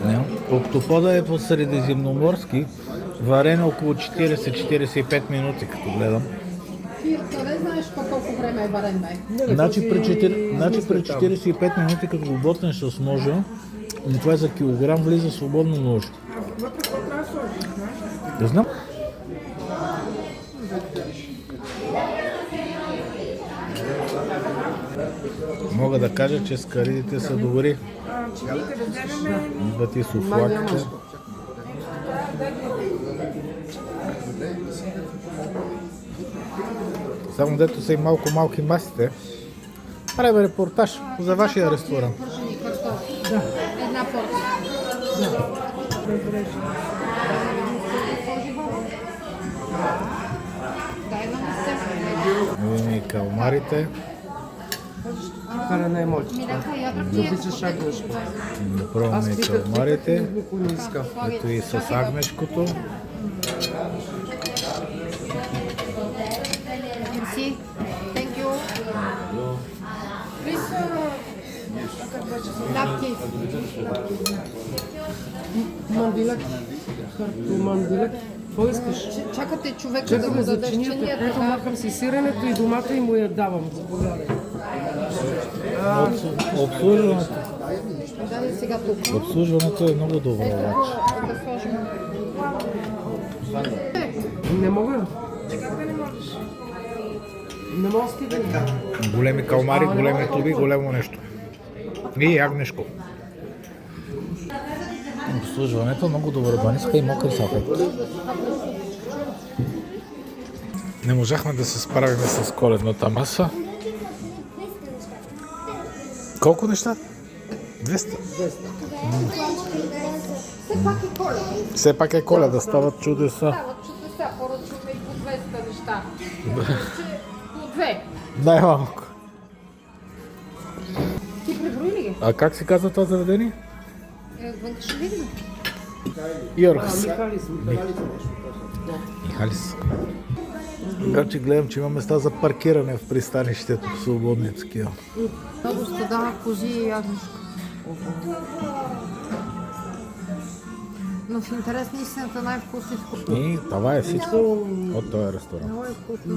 Не. Октопода е по средиземноморски, варен около 40-45 минути, като гледам. Ти къде знаеш по колко време е варен бе? Значи при 45 минути, като го ботнеш с ножа, това е за килограм, влиза свободно нож. Не знам. Мога да кажа, че скаридите са добри. Идват и суфлаките. Само дето са и малко малки масите. Правим репортаж за вашия ресторант. Пържени картофи. Да. Една порция. Дай нам се. Видим и калмарите. Кара не е моето. Милека, ядра Да обичаш агнешко. Да пробваме и калмарите. Никой не иска. Ето и с агнешкото. Merci. Thank you. Напки. Мандилек. Мандилек. Какво искаш? Чакате човека да Чакаме му за дадеш чинията. чинията. Ето махам си сиренето и домата и му я давам. Заповядай. Обслужването. Дай сега тук. Обслужването е много добро. Ето обаче. го да сложим. Не мога. Не мога да стигна. Големи калмари, големи туби, големо нещо. И агнешко. Обслужването е много добро. Баниска и мокри салфетки. Не можахме да се справим с коледната маса. Колко неща? 200. Все пак е Коледа. Все пак е Коледа, стават чудеса. Стават чудеса, поръчваме и по 200 неща. По 2. Най-малко. Ти преброи ли ги? А как се казва това заведение? Вън ще видим. Йоркс. Михалис. Михалис. Така че гледам, че има места за паркиране в пристанището, свободни такива. Много стада, кози и ягнешко. Но в интерес на истината най-вкусни. И това е всичко от този ресторант. Много е вкусно.